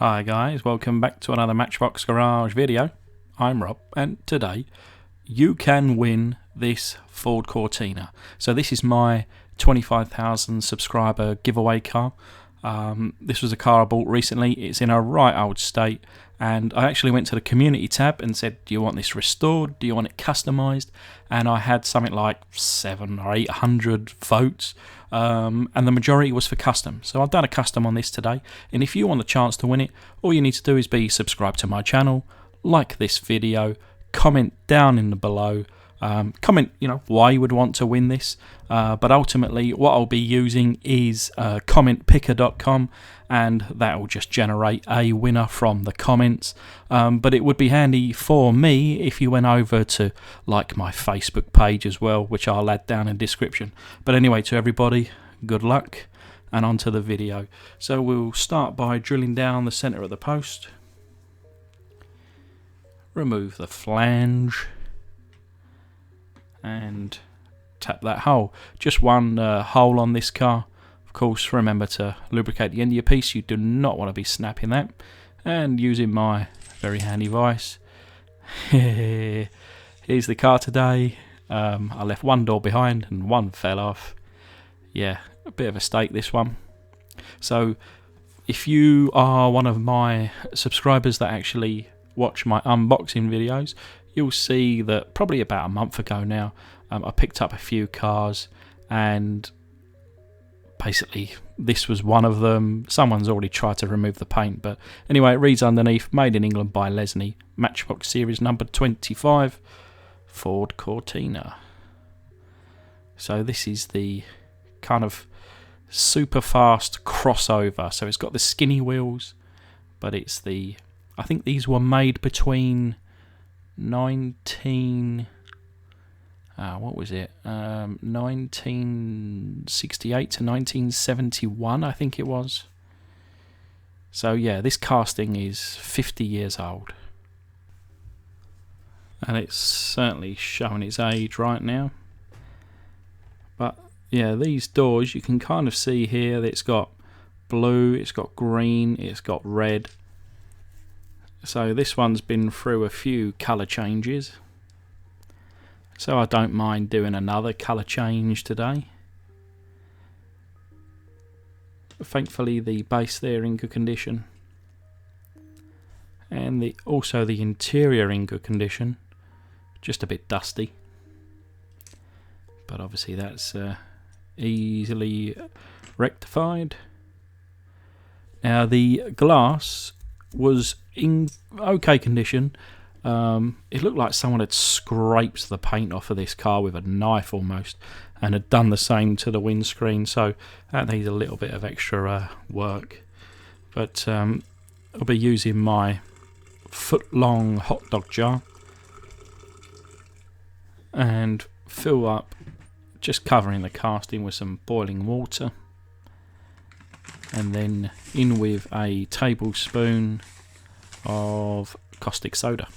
Hi guys, welcome back to another Matchbox Garage video. I'm Rob, and today you can win this Ford Cortina. So this is my 25,000 subscriber giveaway car. This was a car I bought recently. It's in a right old state, and I actually went to the community tab and said, do you want this restored? Do you want it customized? And I had something like 700 or 800 votes, and the majority was for custom. So I've done a custom on this today, and if you want the chance to win it, all you need to do is be subscribed to my channel, like this video, comment down in the below, comment why you would want to win this, but ultimately what I'll be using is commentpicker.com, and that will just generate a winner from the comments. But it would be handy for me if you went over to like my Facebook page as well, which I'll add down in the description. But anyway, to everybody, good luck, and on to the video. So we'll start by drilling down the center of the post, remove the flange, and tap that hole. Just one hole on this car. Of course, remember to lubricate the end of your piece. You do not want to be snapping that. And using my very handy vise, here's the car today. I left one door behind and one fell off. Yeah, a bit of a stake, this one. So if you are one of my subscribers that actually watch my unboxing videos, you'll see that probably about a month ago now, I picked up a few cars, and basically this was one of them. Someone's already tried to remove the paint, but anyway, it reads underneath, made in England by Lesney, Matchbox series number 25, Ford Cortina. So this is the kind of super fast crossover. So it's got the skinny wheels, but it's the, I think these were made between 1968 to 1971, I think it was. So yeah, this casting is 50 years old, and it's certainly showing its age right now. But yeah, these doors, you can kind of see here that it's got blue, it's got green, it's got red. So this one's been through a few colour changes, so I don't mind doing another colour change today. Thankfully the base there in good condition, and also the interior in good condition, just a bit dusty, but obviously that's easily rectified. Now the glass was in okay condition. It looked like someone had scraped the paint off of this car with a knife almost, and had done the same to the windscreen, so that needs a little bit of extra work. But I'll be using my foot-long hot dog jar and fill up, just covering the casting with some boiling water, and then in with a tablespoon of caustic soda.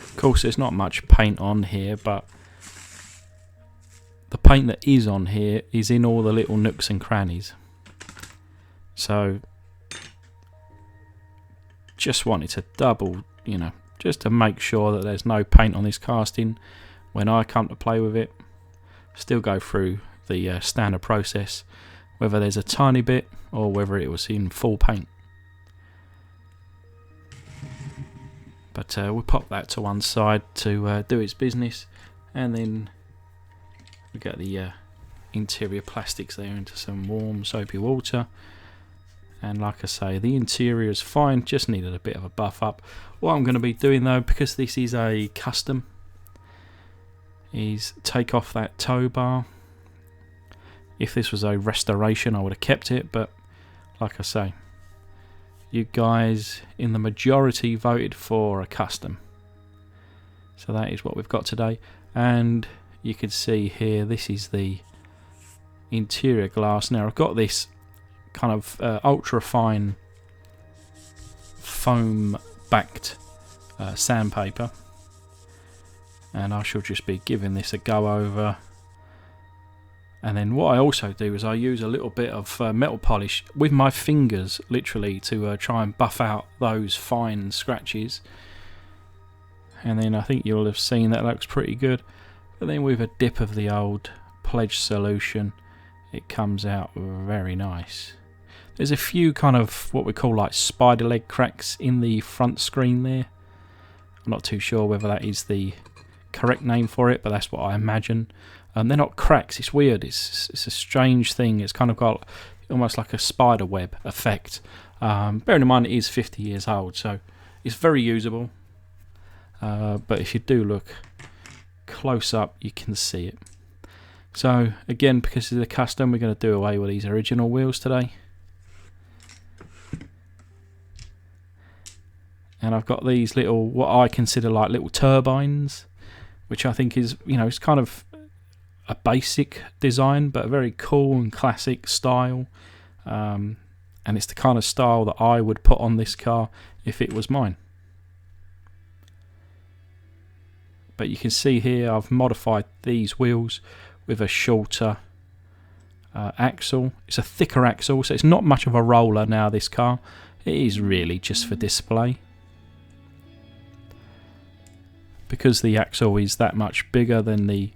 Of course, there's not much paint on here, but the paint that is on here is in all the little nooks and crannies. So just wanted to double, just to make sure that there's no paint on this casting when I come to play with it. Still go through the standard process, whether there's a tiny bit or whether it was in full paint. But we'll pop that to one side to do its business, and then we get the interior plastics there into some warm soapy water. And like I say, the interior is fine, just needed a bit of a buff up. What I'm going to be doing though, because this is a custom, is take off that tow bar. If this was a restoration, I would have kept it, but like I say, you guys in the majority voted for a custom, so that is what we've got today. And you can see here, this is the interior glass. Now I've got this kind of ultra fine foam backed sandpaper, and I shall just be giving this a go over. And then what I also do is I use a little bit of metal polish with my fingers, literally, to try and buff out those fine scratches. And then I think you'll have seen that looks pretty good. But then with a dip of the old Pledge solution, it comes out very nice. There's a few kind of what we call like spider leg cracks in the front screen there. I'm not too sure whether that is the correct name for it, but that's what I imagine. They're not cracks, it's weird, it's a strange thing. It's kind of got almost like a spider web effect. Bearing in mind it is 50 years old, so it's very usable. But if you do look close up, you can see it. So again, because it's a custom, we're going to do away with these original wheels today. And I've got these little, what I consider like little turbines, which I think is, you know, it's kind of a basic design, but a very cool and classic style. And it's the kind of style that I would put on this car if it was mine. But you can see here I've modified these wheels with a shorter axle. It's a thicker axle, so it's not much of a roller now, this car. It is really just for display. Because the axle is that much bigger than the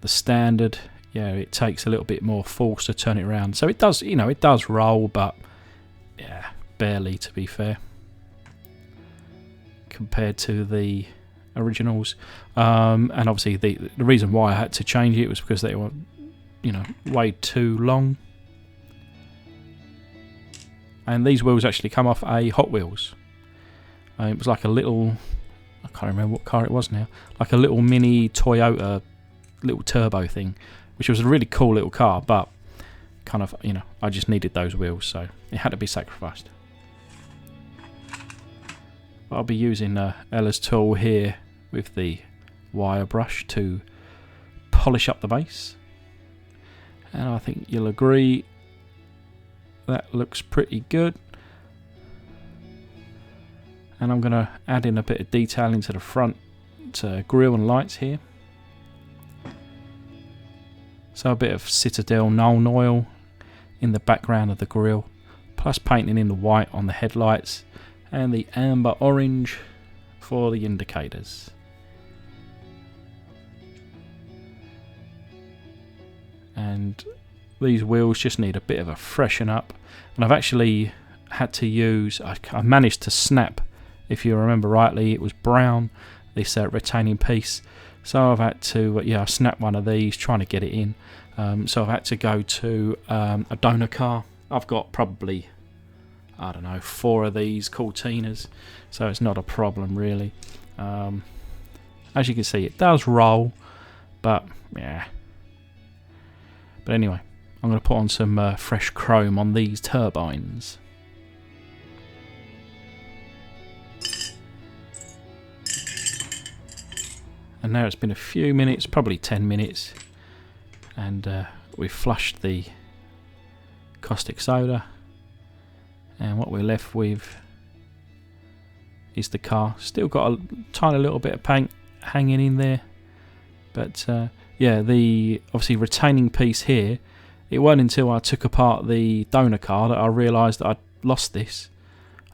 standard, yeah, it takes a little bit more force to turn it around. So it does, you know, it does roll, but yeah, barely, to be fair, compared to the originals. And obviously the reason why I had to change it was because they were, you know, way too long. And these wheels actually come off a Hot Wheels. It was like a little, I can't remember what car it was now, like a little mini Toyota little turbo thing, which was a really cool little car, but kind of, you know, I just needed those wheels, so it had to be sacrificed. I'll be using Ella's tool here with the wire brush to polish up the base, and I think you'll agree that looks pretty good. And I'm going to add in a bit of detail into the front grille and lights here. So a bit of Citadel Nuln Oil in the background of the grille, plus painting in the white on the headlights and the amber orange for the indicators. And these wheels just need a bit of a freshen up, and I've actually had to use, I managed to snap, if you remember rightly, it was brown, this retaining piece. So I've had to, yeah, snap one of these, trying to get it in. So I've had to go to a donor car. I've got probably, I don't know, 4 of these Cortinas, so it's not a problem really. As you can see, it does roll, but yeah. But anyway, I'm going to put on some fresh chrome on these turbines. And now it's been a few minutes, probably 10 minutes, and we've flushed the caustic soda, and what we're left with is the car. Still got a tiny little bit of paint hanging in there, but yeah, the obviously retaining piece here, it wasn't until I took apart the donor car that I realised that I'd lost this.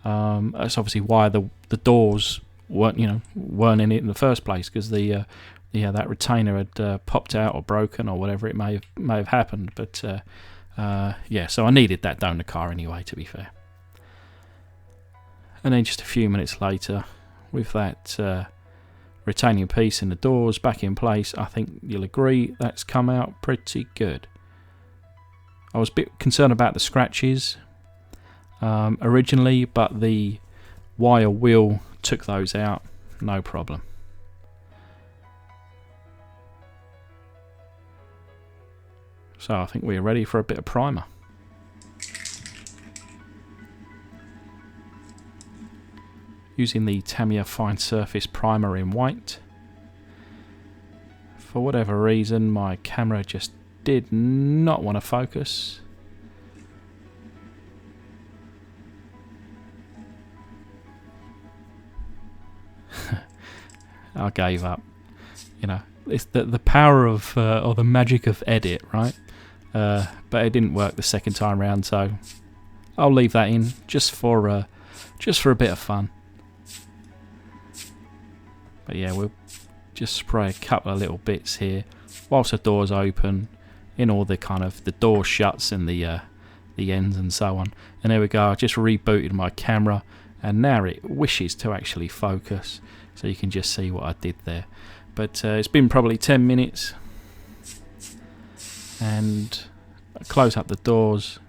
That's obviously why the doors weren't in it in the first place, because the that retainer had popped out or broken or whatever it may have happened. But yeah, so I needed that donor car anyway, to be fair. And then just a few minutes later, with that retaining piece in the doors back in place, I think you'll agree that's come out pretty good. I was a bit concerned about the scratches originally, but the wire wheel took those out, no problem. So I think we're ready for a bit of primer. Using the Tamiya Fine Surface Primer in white. For whatever reason, my camera just did not want to focus. I gave up. You know, it's the power of or the magic of edit, right? But it didn't work the second time round, so I'll leave that in just for a bit of fun. But yeah, we'll just spray a couple of little bits here whilst the door's open, in all the kind of the door shuts and the ends and so on. And there we go. I just rebooted my camera, and now it wishes to actually focus, so you can just see what I did there. But it's been probably 10 minutes, and I close up the doors.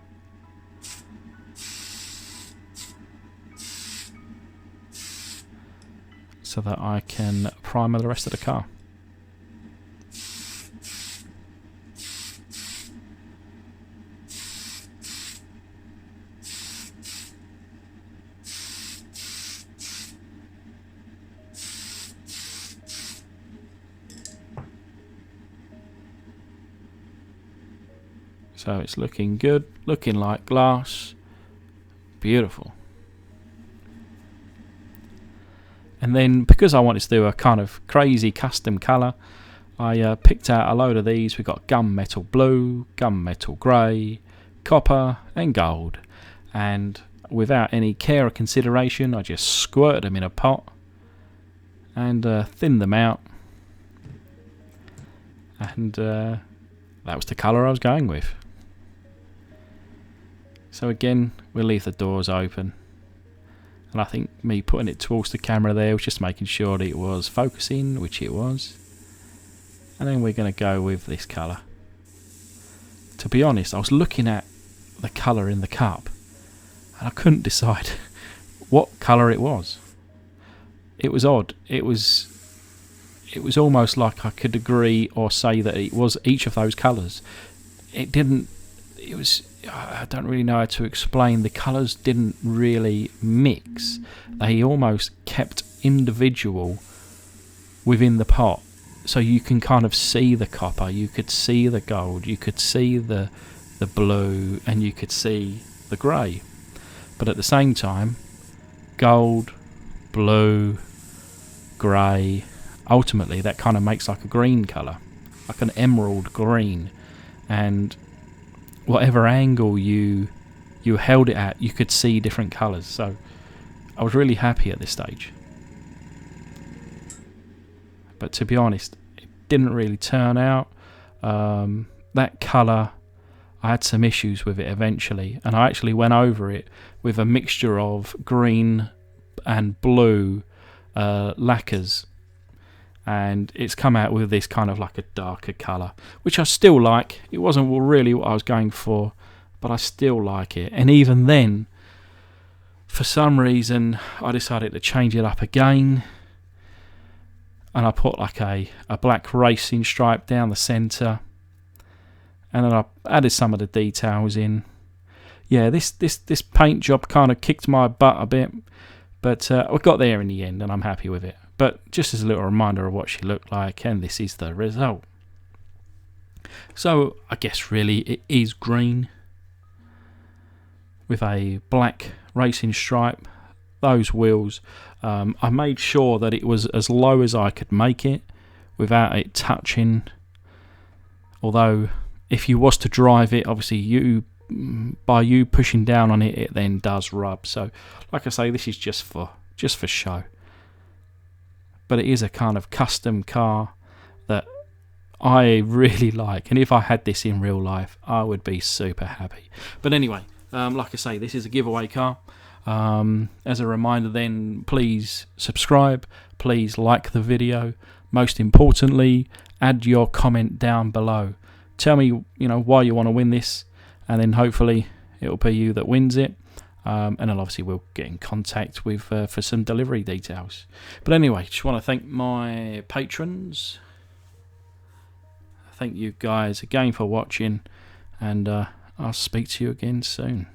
So that I can primer the rest of the car. So it's looking good, looking like glass. Beautiful. And then, because I wanted to do a kind of crazy custom colour, I picked out a load of these. We've got gunmetal blue, gunmetal grey, copper and gold. And without any care or consideration, I just squirted them in a pot and thinned them out. And that was the colour I was going with. So again, we'll leave the doors open. And I think me putting it towards the camera there was just making sure that it was focusing, which it was. And then we're going to go with this colour. To be honest, I was looking at the colour in the cup and I couldn't decide what colour it was. It was odd. It was almost like I could agree or say that it was each of those colours. I don't really know how to explain. The colours didn't really mix. They almost kept individual within the pot. So you can kind of see the copper, you could see the gold, you could see the blue, and you could see the grey. But at the same time, gold, blue, grey, ultimately that kind of makes like a green colour, like an emerald green. And whatever angle you held it at, you could see different colours. So I was really happy at this stage. But to be honest, it didn't really turn out. That colour, I had some issues with it eventually, and I actually went over it with a mixture of green and blue lacquers, and it's come out with this kind of like a darker colour, which I still like. It wasn't really what I was going for, but I still like it. And even then, for some reason, I decided to change it up again, and I put like a black racing stripe down the centre, and then I added some of the details in. Yeah, this paint job kind of kicked my butt a bit, but we got there in the end, and I'm happy with it. But just as a little reminder of what she looked like, and this is the result. So I guess really it is green with a black racing stripe. Those wheels, I made sure that it was as low as I could make it without it touching. Although if you was to drive it, obviously by you pushing down on it, it then does rub. So like I say, this is just for show. But it is a kind of custom car that I really like, and if I had this in real life, I would be super happy. But anyway, like I say, this is a giveaway car. As a reminder then, please subscribe, please like the video. Most importantly, add your comment down below. Tell me, why you want to win this, and then hopefully it'll be you that wins it. And then obviously we'll get in contact with for some delivery details. But anyway, just want to thank my patrons. Thank you guys again for watching, and I'll speak to you again soon.